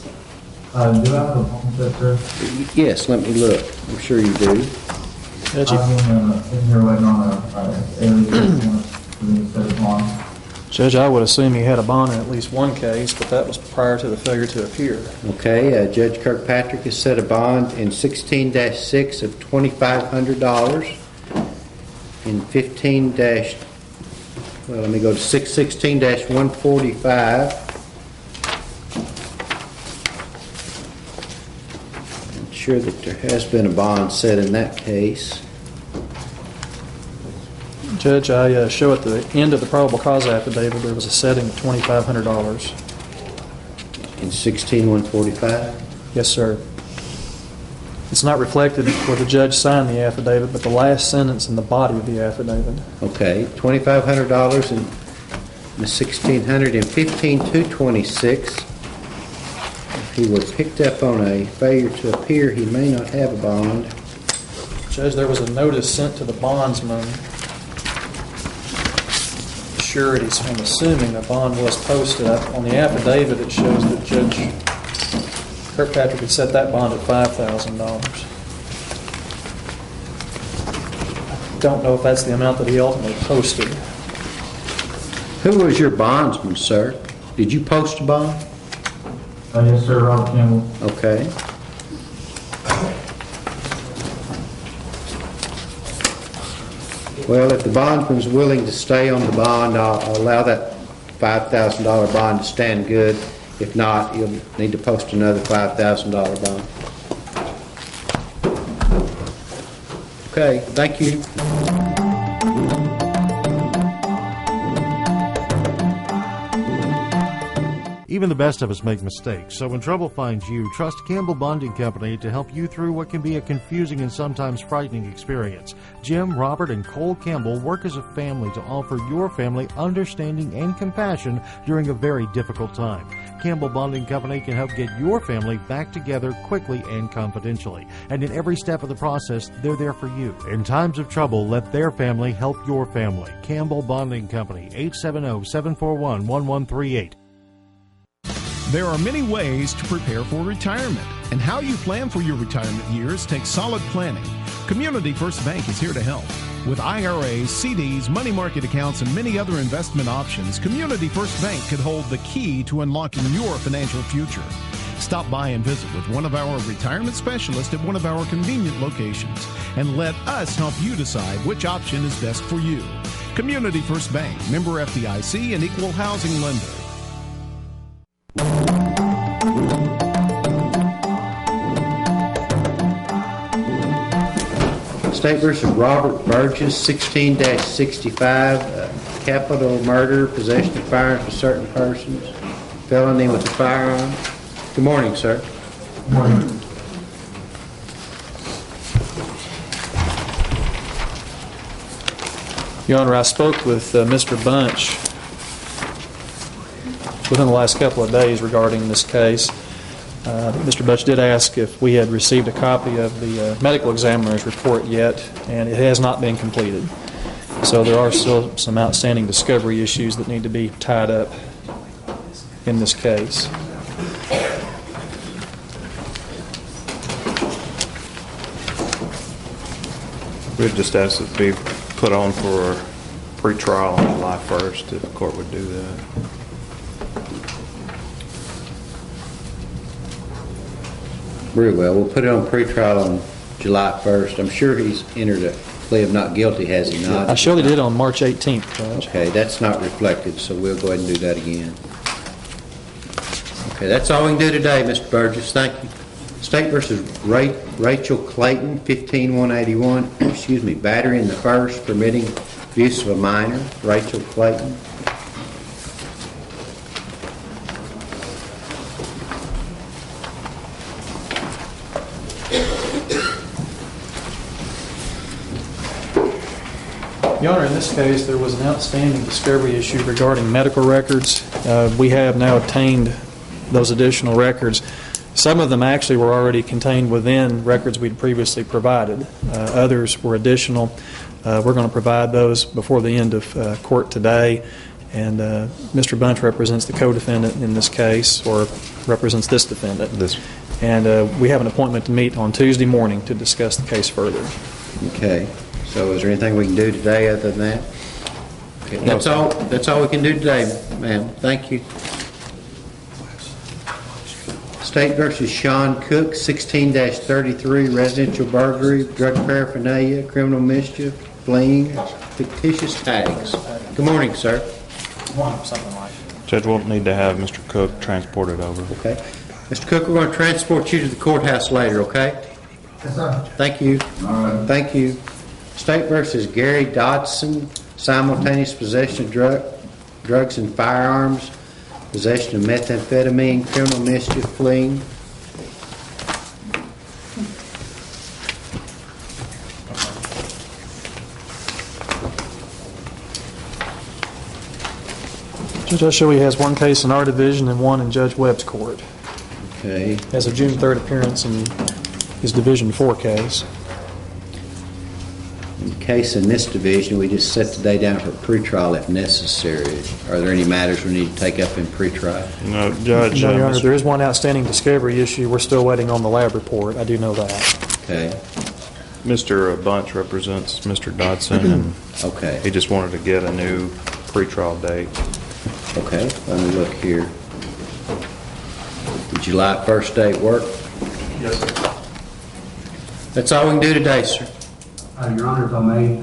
Do I have a homestead, sir? Yes, let me look. I'm sure you do. I've been in here waiting on a alien for me to set it on. Judge, I would assume he had a bond in at least one case, but that was prior to the failure to appear. Okay, Judge Kirkpatrick has set a bond in 16-6 of $2,500. In 15- well, let me go to 16-145. I'm sure that there has been a bond set in that case. Judge, I show at the end of the probable cause affidavit there was a setting of $2,500. In 16-145? Yes, sir. It's not reflected where the judge signed the affidavit, but the last sentence in the body of the affidavit. Okay, $2,500 and the 1,600 and 15-226. who were picked up on a failure to appear, he may not have a bond. Judge, there was a notice sent to the bondsman, sureties. I'm assuming a bond was posted. On the affidavit, it shows that Judge Kirkpatrick had set that bond at $5,000. Don't know if that's the amount that he ultimately posted. Who was your bondsman, sir? Did you post a bond? Yes, sir, Robert Campbell. Okay. Well, if the bondsman's willing to stay on the bond, I'll allow that $5,000 bond to stand good. If not, you'll need to post another $5,000 bond. Okay, thank you. Even the best of us make mistakes, so when trouble finds you, trust Campbell Bonding Company to help you through what can be a confusing and sometimes frightening experience. Jim, Robert, and Cole Campbell work as a family to offer your family understanding and compassion during a very difficult time. Campbell Bonding Company can help get your family back together quickly and confidentially. And in every step of the process, they're there for you. In times of trouble, let their family help your family. Campbell Bonding Company, 870-741-1138. There are many ways to prepare for retirement, and how you plan for your retirement years takes solid planning. Community First Bank is here to help. With IRAs, CDs, money market accounts, and many other investment options, Community First Bank could hold the key to unlocking your financial future. Stop by and visit with one of our retirement specialists at one of our convenient locations, and let us help you decide which option is best for you. Community First Bank, member FDIC, and equal housing lender. State versus Robert Burgess, 16-65, capital murder, possession of firearms for certain persons, felony with a firearm. Good morning, sir. Good morning. Your Honor, I spoke with Mr. Bunch within the last couple of days regarding this case. Mr. Bunch did ask if we had received a copy of the medical examiner's report yet, and it has not been completed. So there are still some outstanding discovery issues that need to be tied up in this case. We'd just ask it be put on for pre-trial on July 1st, if the court would do that. Very well. We'll put it on pretrial on July 1st. I'm sure he's entered a plea of not guilty, has he not? I surely did on March 18th, Judge. Okay, that's not reflected, so we'll go ahead and do that again. Okay, that's all we can do today, Mr. Burgess. Thank you. State versus Rachel Clayton, 15-181. Excuse me, battery in the first, permitting abuse of a minor. Rachel Clayton. Your Honor, in this case, there was an outstanding discovery issue regarding medical records. We have now obtained those additional records. Some of them actually were already contained within records we'd previously provided. Others were additional. We're going to provide those before the end of court today. And Mr. Bunch represents the co-defendant in this case, or represents this defendant. And we have an appointment to meet on Tuesday morning to discuss the case further. Okay. So is there anything we can do today other than that? Okay, that's all we can do today, ma'am. Thank you. State versus Sean Cook, 16-33, residential burglary, drug paraphernalia, criminal mischief, fleeing, fictitious tags. Good morning, sir. Something like Judge, we'll need to have Mr. Cook transported over. Okay. Mr. Cook, we're going to transport you to the courthouse later, okay? Yes, sir. Thank you. All right. Thank you. State versus Gary Dodson, simultaneous possession of drugs and firearms, possession of methamphetamine, criminal mischief, fleeing. Judge, I show he has one case in our division and one in Judge Webb's court. Okay. As of June 3rd appearance in his Division 4 case. In case in this division, we just set the day down for pretrial if necessary. Are there any matters we need to take up in pretrial? No, Judge. No, Your Honor, there is one outstanding discovery issue. We're still waiting on the lab report. I do know that. Okay. Mr. Bunch represents Mr. Dodson, and okay. He just wanted to get a new pretrial date. Okay, let me look here. Did July 1st date work? Yes, sir. That's all we can do today, sir. Your Honor, if I may,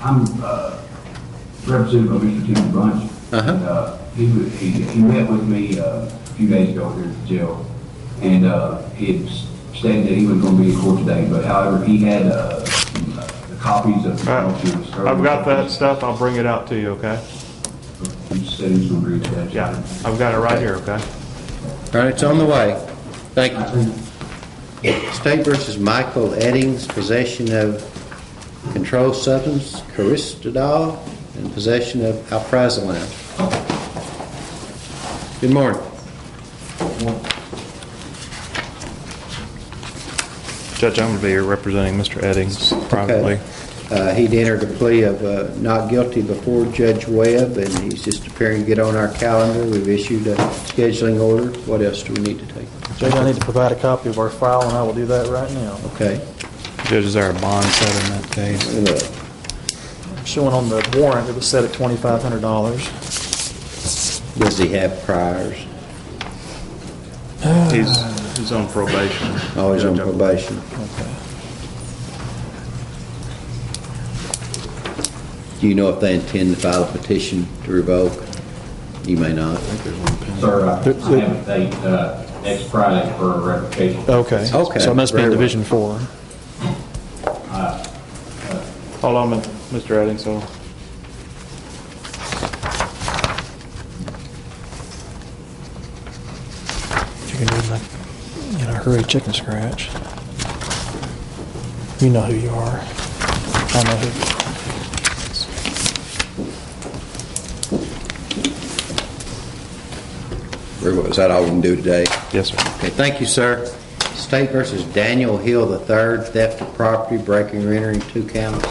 I'm representative of Mr. Timothy Bunch. He met with me a few days ago here at the jail, and he had stated that he was going to be in court today, but however, he had the copies of the I've got that stuff. I'll bring it out to you, okay? You said he was going to bring it today. Yeah, I've got it right here, okay? All right, it's on the way. Thank you. State versus Michael Eddings, possession of controlled substance, Caristadol, and possession of alprazolam. Good morning. Judge, I'm going to be here representing Mr. Eddings privately. Okay. He'd entered a plea of not guilty before Judge Webb, and he's just appearing to get on our calendar. We've issued a scheduling order. What else do we need to take? Judge, I need to provide a copy of our file, and I will do that right now. Okay. Judge, is there a bond set in that case? Showing on the warrant, it was set at $2,500. Does he have priors? He's on probation. Oh, he's on probation. Okay. Do you know if they intend to file a petition to revoke? You may not. Sir, I have a date next Friday for a revocation. Okay. Okay. So it must be in Division 4. Hold on, Mr. Eddings. So. If you can do like in a hurry chicken scratch. You know who you are. I know who you are. Is that all we can do today? Yes, sir. Okay, thank you, sir. State versus Daniel Hill III, theft of property, breaking or entering, 2 counts.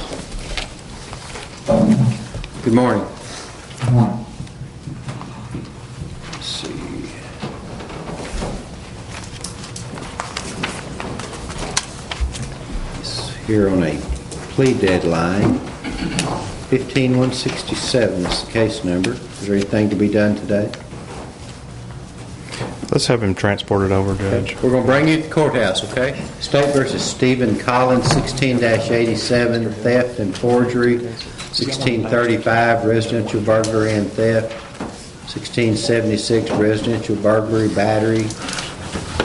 Good morning. Good morning. Let's see. It's here on a plea deadline. 15167 is the case number. Is there anything to be done today? Let's have him transported over, Judge. Okay. We're going to bring you to the courthouse, okay? State versus Stephen Collins, 16-87, theft and forgery. 1635, residential burglary and theft. 1676, residential burglary, battery.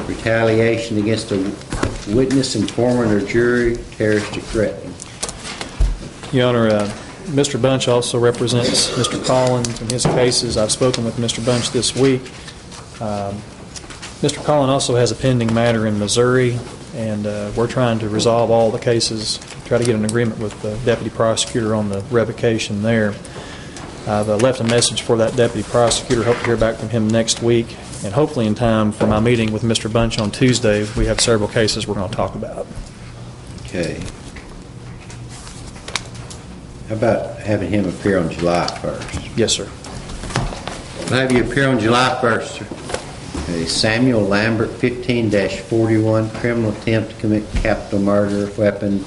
Retaliation against a witness, informant, or jury. Terroristic threatening. Your Honor, Mr. Bunch also represents Mr. Collins in his cases. I've spoken with Mr. Bunch this week. Mr. Collins also has a pending matter in Missouri, and we're trying to resolve all the cases, try to get an agreement with the deputy prosecutor on the revocation there. I've left a message for that deputy prosecutor. Hope to hear back from him next week, and hopefully in time for my meeting with Mr. Bunch on Tuesday. We have several cases we're going to talk about. Okay. How about having him appear on July 1st? Yes, sir. I'll have you appear on July 1st, sir. Okay. Samuel Lambert, 15-41, criminal attempt to commit capital murder, weapon,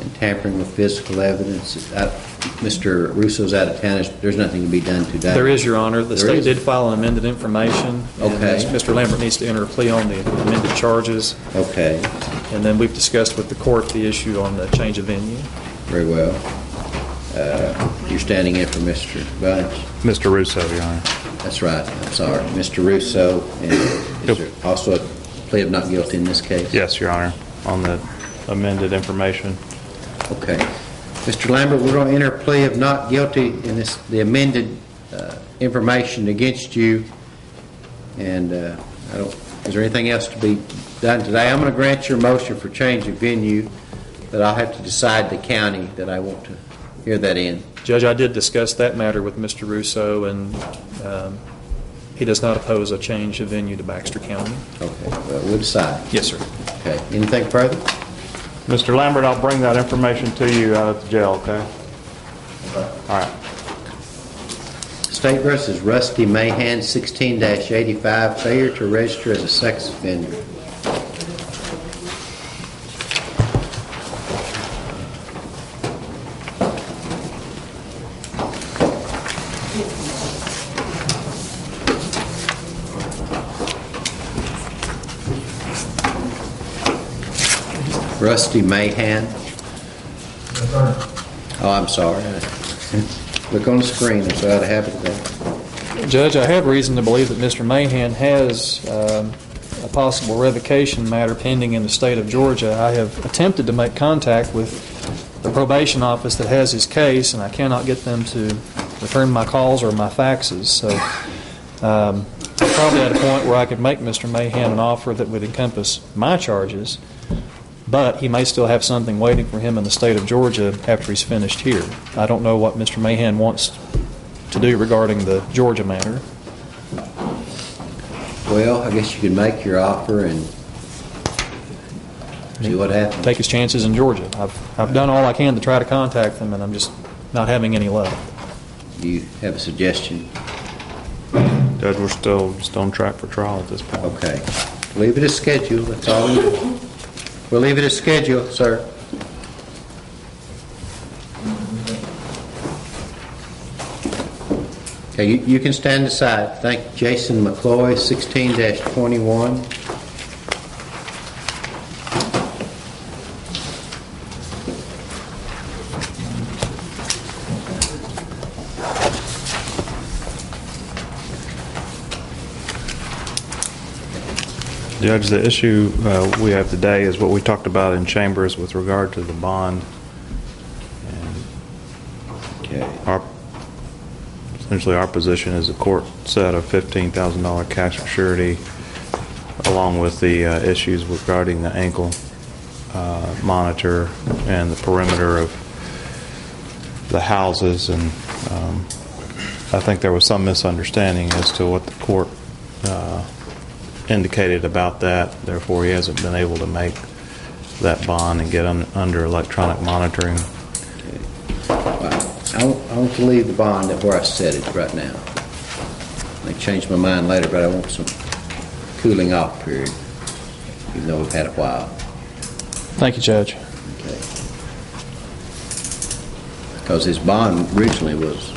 and tampering with physical evidence. Mr. Russo's out of town. There's nothing to be done today. There is, Your Honor. The state did file an amended information. Okay. And Mr. Lambert needs to enter a plea on the amended charges. Okay. And then we've discussed with the court the issue on the change of venue. Very well. You're standing in for Mr. Bunch? Mr. Russo, Your Honor. That's right. I'm sorry. Mr. Russo. And is there also a plea of not guilty in this case? Yes, Your Honor, on the amended information. Okay. Mr. Lambert, we're going to enter a plea of not guilty in the amended information against you. And is there anything else to be done today? I'm going to grant your motion for change of venue, but I'll have to decide the county that I want to hear that in. Judge, I did discuss that matter with Mr. Russo, and he does not oppose a change of venue to Baxter County. Okay, well, we'll decide. Yes, sir. Okay, anything further? Mr. Lambert, I'll bring that information to you out at the jail, okay? All right. State versus Rusty Mahan, 16-85, failure to register as a sex offender. Rusty Mahan. Oh, I'm sorry. Look on the screen. That's out of habit there. Judge, I have reason to believe that Mr. Mahan has a possible revocation matter pending in the state of Georgia. I have attempted to make contact with the probation office that has his case, and I cannot get them to return my calls or my faxes. So I'm probably at a point where I could make Mr. Mahan an offer that would encompass my charges, but he may still have something waiting for him in the state of Georgia after he's finished here. I don't know what Mr. Mahan wants to do regarding the Georgia matter. Well, I guess you could make your offer and see what happens. Take his chances in Georgia. I've done all I can to try to contact them, and I'm just not having any luck. Do you have a suggestion? Judge, we're still just on track for trial at this point. Okay. Leave it as scheduled. That's all we do. We'll leave it as scheduled, sir. Okay, you can stand aside. Thank Jason McCloy, 16-21. Judge, the issue we have today is what we talked about in chambers with regard to the bond. And essentially our position is the court set a $15,000 cash for surety along with the issues regarding the ankle monitor and the perimeter of the houses. And I think there was some misunderstanding as to what the court indicated about that. Therefore, he hasn't been able to make that bond and get under electronic monitoring. I want to leave the bond at where I set it right now. I may change my mind later, but I want some cooling off period, even though we've had a while. Thank you, Judge. Okay. Because his bond originally was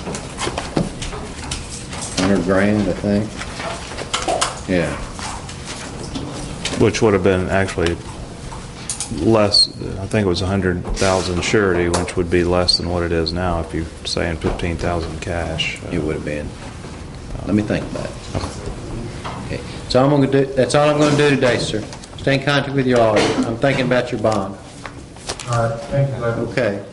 $100,000, I think. Yeah. Which would have been actually less. I think it was 100,000 surety, which would be less than what it is now if you're saying 15,000 cash. It would have been. Let me think about it. Okay. So I'm going to do. That's all I'm going to do today, sir. Stay in contact with your lawyer. I'm thinking about your bond. All right. Thank you, sir. Okay.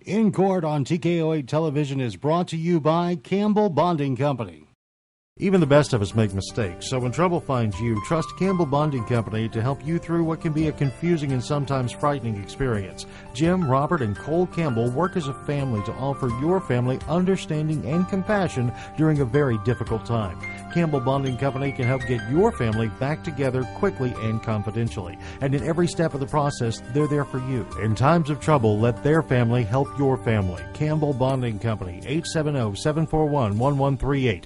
In Court on TKO8 Television is brought to you by Campbell Bonding Company. Even the best of us make mistakes, so when trouble finds you, trust Campbell Bonding Company to help you through what can be a confusing and sometimes frightening experience. Jim, Robert, and Cole Campbell work as a family to offer your family understanding and compassion during a very difficult time. Campbell Bonding Company can help get your family back together quickly and confidentially. And in every step of the process, they're there for you. In times of trouble, let their family help your family. Campbell Bonding Company, 870-741-1138.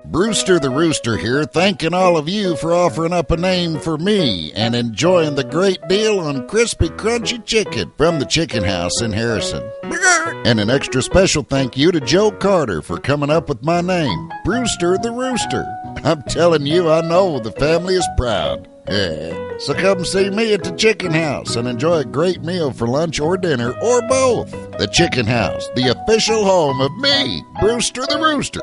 Brewster the Rooster here, thanking all of you for offering up a name for me and enjoying the great deal on crispy, crunchy chicken from the Chicken House in Harrison. And an extra special thank you to Joe Carter for coming up with my name, Brewster the Rooster. I'm telling you, I know the family is proud. Yeah. So come see me at the Chicken House and enjoy a great meal for lunch or dinner or both. The Chicken House, the official home of me, Brewster the Rooster.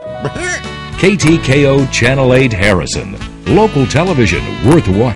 KTKO Channel 8 Harrison, Local television worth watching.